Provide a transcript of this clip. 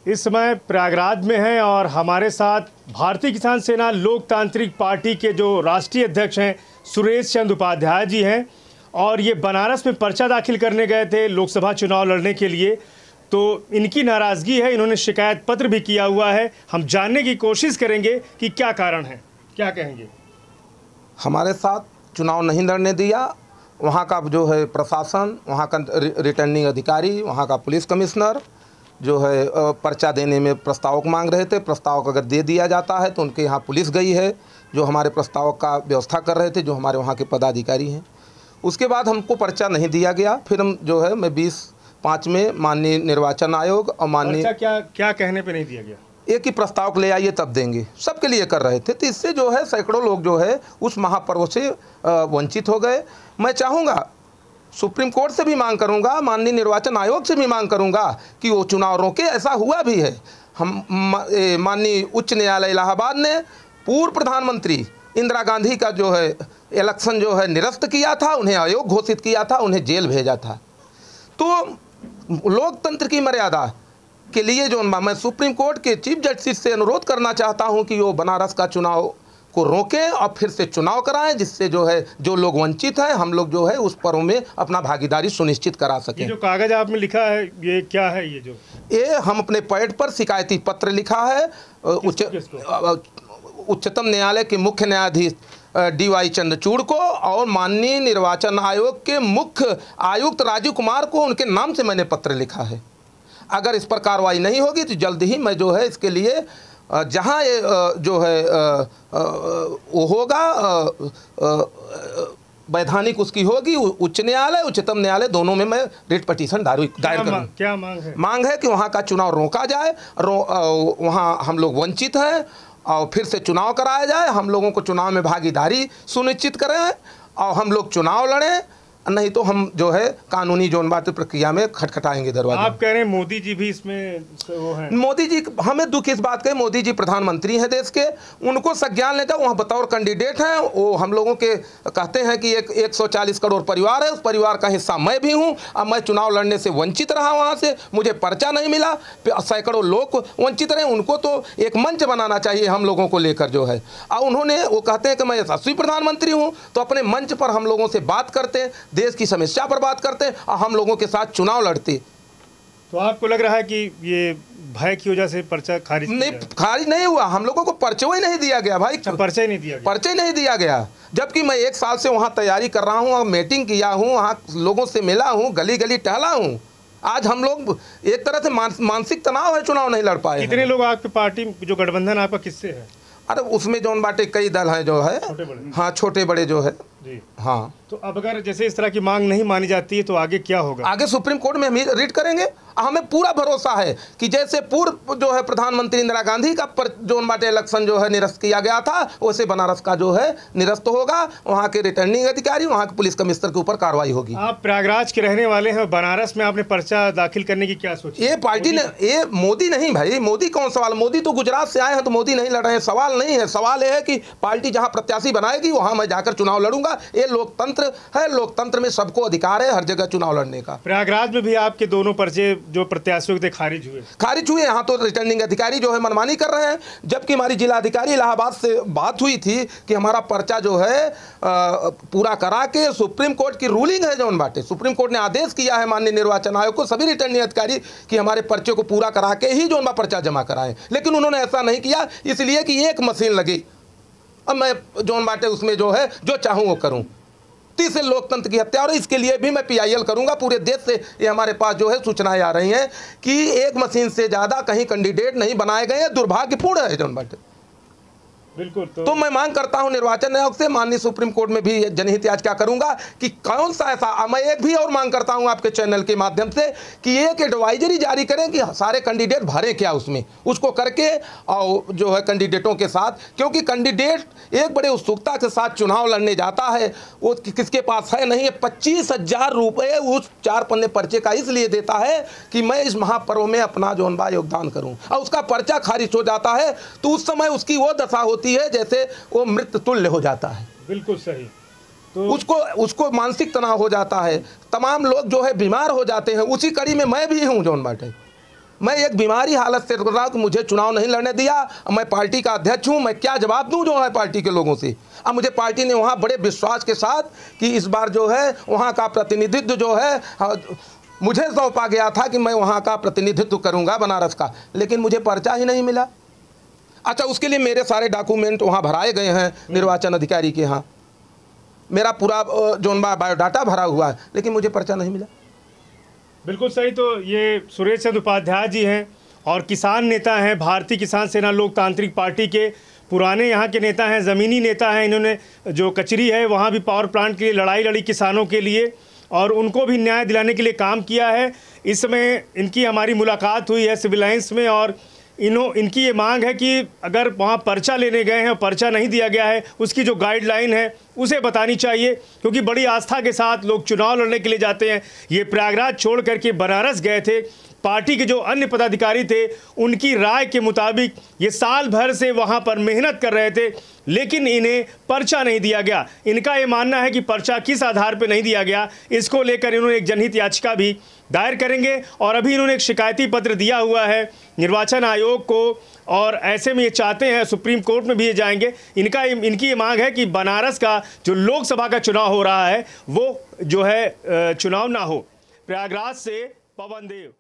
इस समय प्रयागराज में हैं और हमारे साथ भारतीय किसान सेना लोकतांत्रिक पार्टी के जो राष्ट्रीय अध्यक्ष हैं सुरेश चंद्र उपाध्याय जी हैं। और ये बनारस में पर्चा दाखिल करने गए थे लोकसभा चुनाव लड़ने के लिए, तो इनकी नाराज़गी है, इन्होंने शिकायत पत्र भी किया हुआ है। हम जानने की कोशिश करेंगे कि क्या कारण है, क्या कहेंगे। हमारे साथ चुनाव नहीं लड़ने दिया वहाँ का जो है प्रशासन, वहाँ का रिटर्निंग अधिकारी, वहाँ का पुलिस कमिश्नर जो है पर्चा देने में प्रस्तावक मांग रहे थे। प्रस्तावक अगर दे दिया जाता है तो उनके यहाँ पुलिस गई है जो हमारे प्रस्तावक का व्यवस्था कर रहे थे, जो हमारे वहाँ के पदाधिकारी हैं। उसके बाद हमको पर्चा नहीं दिया गया। फिर हम जो है मैं 20/5 में माननीय निर्वाचन आयोग और माननीय क्या कहने पे नहीं दिया गया, एक ही प्रस्तावक ले आइए तब देंगे, सबके लिए कर रहे थे। तो इससे जो है सैकड़ों लोग जो है उस महापर्व से वंचित हो गए। मैं चाहूँगा सुप्रीम कोर्ट से भी मांग करूंगा, माननीय निर्वाचन आयोग से भी मांग करूंगा कि वो चुनाव रोके। ऐसा हुआ भी है। हम माननीय उच्च न्यायालय इलाहाबाद ने पूर्व प्रधानमंत्री इंदिरा गांधी का जो है इलेक्शन जो है निरस्त किया था, उन्हें अयोग्य घोषित किया था, उन्हें जेल भेजा था। तो लोकतंत्र की मर्यादा के लिए जो मैं सुप्रीम कोर्ट के चीफ जस्टिस से अनुरोध करना चाहता हूं कि वो बनारस का चुनाव को रोकें और फिर से चुनाव कराएं, जिससे जो है जो लोग वंचित हैं हम लोग जो है उस पर्व में अपना भागीदारी सुनिश्चित करा सकें। ये जो कागज आपने लिखा है ये क्या है? ये हम अपने पैड पर शिकायती पत्र लिखा है उच्चतम न्यायालय के मुख्य न्यायाधीश DY चंद्रचूड़ को और माननीय निर्वाचन आयोग के मुख्य आयुक्त राजीव कुमार को, उनके नाम से मैंने पत्र लिखा है। अगर इस पर कार्रवाई नहीं होगी तो जल्द ही मैं जो है इसके लिए जहाँ ये जो है वो होगा वैधानिक उसकी होगी, उच्च न्यायालय उच्चतम न्यायालय दोनों में मैं रिट पटिशन दायर करूँ। क्या मांग है? मांग है कि वहाँ का चुनाव रोका जाए, वहाँ हम लोग वंचित हैं और फिर से चुनाव कराया जाए। हम लोगों को चुनाव में भागीदारी सुनिश्चित करें और हम लोग चुनाव लड़ें, नहीं तो हम जो है कानूनी जोन बात प्रक्रिया में खटखटाएंगे दरवाजा। आप कह रहे हैं मोदी जी भी इसमें वो हैं? मोदी जी, हमें दुख इस बात का, मोदी जी प्रधानमंत्री हैं देश के, उनको संज्ञान लेकर वहाँ बतौर कैंडिडेट हैं। वो हम लोगों के कहते हैं कि 140 करोड़ परिवार है, उस परिवार का हिस्सा मैं भी हूँ। अब मैं चुनाव लड़ने से वंचित रहा, वहाँ से मुझे पर्चा नहीं मिला, सैकड़ों लोग वंचित रहे। उनको तो एक मंच बनाना चाहिए हम लोगों को लेकर जो है। और उन्होंने वो कहते हैं कि मैं यशस्वी प्रधानमंत्री हूँ, तो अपने मंच पर हम लोगों से बात करते हैं, देश की समस्या पर बात करते हैं और हम लोगों के साथ चुनाव लड़ते। तो आपको लग रहा है कि ये भय की वजह से पर्चा खारिज नहीं हुआ? हम लोगों को पर्चा ही नहीं दिया गया भाई। पर्चा ही नहीं दिया गया? पर्चा ही नहीं दिया गया, जबकि मैं 1 साल से वहाँ तैयारी कर रहा हूँ, मीटिंग किया हूँ, वहाँ लोगों से मिला हूँ, गली गली टहला हूँ। आज हम लोग एक तरह से मानसिक तनाव है, चुनाव नहीं लड़ पाए। कितने लोग आपकी पार्टी जो गठबंधन आपका किससे है? अरे उसमें जौन बाटे कई दल हैं जो है, हाँ छोटे बड़े जो है जी। हाँ, तो अब अगर जैसे इस तरह की मांग नहीं मानी जाती है तो आगे क्या होगा? आगे सुप्रीम कोर्ट में हम रिट करेंगे। हमें पूरा भरोसा है कि जैसे पूर्व जो है प्रधानमंत्री इंदिरा गांधी का जोन बाटे इलेक्शन जो है निरस्त किया गया था, वैसे बनारस का जो है निरस्त होगा। वहाँ के रिटर्निंग अधिकारी, वहाँ के पुलिस कमिश्नर के ऊपर कार्रवाई होगी। आप प्रयागराज के रहने वाले हैं, बनारस में आपने पर्चा दाखिल करने की क्या सोची? ये पार्टी ने, ये मोदी नहीं भाई, मोदी कौन सवाल? मोदी तो गुजरात से आए हैं, तो मोदी नहीं लड़ रहे हैं। सवाल नहीं है, सवाल ये है कि पार्टी जहाँ प्रत्याशी बनाएगी वहाँ मैं जाकर चुनाव लड़ूंगा। ये लोकतंत्र है, लोकतंत्र में सबको अधिकार है हर जगह चुनाव लड़ने का। प्रयागराज में भी आपके दोनों पर्चे जो प्रत्याशियों के खारिज हुए। यहाँ तो रिटर्निंग अधिकारी जो है मनमानी कर रहे हैं, जबकि हमारी जिला अधिकारी इलाहाबाद से बात हुई थी कि हमारा पर्चा जो है पूरा करा के, सुप्रीम कोर्ट की रूलिंग है जौन बाटे, सुप्रीम कोर्ट ने आदेश किया है माननीय निर्वाचन आयोग को, सभी रिटर्निंग अधिकारी कि हमारे पर्चे को पूरा करा के ही जौन बा पर्चा जमा कराएं। लेकिन उन्होंने ऐसा नहीं किया, इसलिए कि एक मशीन लगी। अब मैं जौन बाटे उसमें जो है जो चाहूँ वो करूँ। तीसरे लोकतंत्र की हत्या, और इसके लिए भी मैं PIL करूंगा। पूरे देश से ये हमारे पास जो है सूचनाएं आ रही हैं कि एक मशीन से ज़्यादा कहीं कैंडिडेट नहीं बनाए गए हैं। दुर्भाग्यपूर्ण है जौन बाटे। बिल्कुल। तो मैं मांग करता हूं निर्वाचन आयोग से, माननीय सुप्रीम कोर्ट में भी जनहित याचिका करूंगा कि कौन सा ऐसा, मैं एक भी और मांग करता हूं आपके चैनल के माध्यम से कि एक एडवाइजरी जारी करें कि सारे कैंडिडेट भरें क्या उसमें, उसको करके और जो है कैंडिडेटों के साथ, क्योंकि कैंडिडेट एक बड़े उत्सुकता के साथ चुनाव लड़ने जाता है, वो किसके पास है नहीं है। 25,000 रुपये उस 4 पन्ने पर्चे का इसलिए देता है कि मैं इस महापर्व में अपना जो योगदान करूँ, और उसका पर्चा खारिज हो जाता है तो उस समय उसकी वो दशा होती है जैसे वो मृत तुल्य हो जाता है। बिल्कुल सही। तो उसको मानसिक तनाव हो जाता है, तमाम लोग जो है बीमार हो जाते हैं। उसी कड़ी में मैं भी हूँ जौन बाटे। मैं एक बीमारी हालत से गुजरा कि मुझे चुनाव नहीं लड़ने दिया। मैं पार्टी का अध्यक्ष हूं, मैं क्या जवाब दूं जो है पार्टी के लोगों से। अब मुझे पार्टी ने वहां बड़े विश्वास के साथ कि इस बार जो है वहां का प्रतिनिधित्व जो है मुझे सौंपा गया था कि मैं वहां का प्रतिनिधित्व करूंगा बनारस का, लेकिन मुझे पर्चा ही नहीं मिला। अच्छा, उसके लिए मेरे सारे डॉक्यूमेंट वहाँ भराए गए हैं निर्वाचन अधिकारी के यहाँ, मेरा पूरा जोन बायोडाटा भरा हुआ है, लेकिन मुझे पर्चा नहीं मिला। बिल्कुल सही। तो ये सुरेश चंद्र उपाध्याय जी हैं और किसान नेता हैं, भारतीय किसान सेना लोकतांत्रिक पार्टी के पुराने यहाँ के नेता हैं, ज़मीनी नेता हैं। इन्होंने जो कचरी है वहाँ भी पावर प्लांट के लिए लड़ाई लड़ी किसानों के लिए और उनको भी न्याय दिलाने के लिए काम किया है। इस समय इनकी हमारी मुलाकात हुई है सिविल लाइन्स में और इनकी ये मांग है कि अगर वहाँ पर्चा लेने गए हैं और पर्चा नहीं दिया गया है, उसकी जो गाइडलाइन है उसे बतानी चाहिए, क्योंकि बड़ी आस्था के साथ लोग चुनाव लड़ने के लिए जाते हैं। ये प्रयागराज छोड़ करके बनारस गए थे। पार्टी के जो अन्य पदाधिकारी थे उनकी राय के मुताबिक ये साल भर से वहाँ पर मेहनत कर रहे थे, लेकिन इन्हें पर्चा नहीं दिया गया। इनका ये मानना है कि पर्चा किस आधार पर नहीं दिया गया, इसको लेकर इन्होंने एक जनहित याचिका भी दायर करेंगे और अभी इन्होंने एक शिकायती पत्र दिया हुआ है निर्वाचन आयोग को और ऐसे में ये चाहते हैं सुप्रीम कोर्ट में भी ये जाएंगे। इनकी ये मांग है कि बनारस का जो लोकसभा का चुनाव हो रहा है वो जो है चुनाव ना हो। प्रयागराज से पवन देव।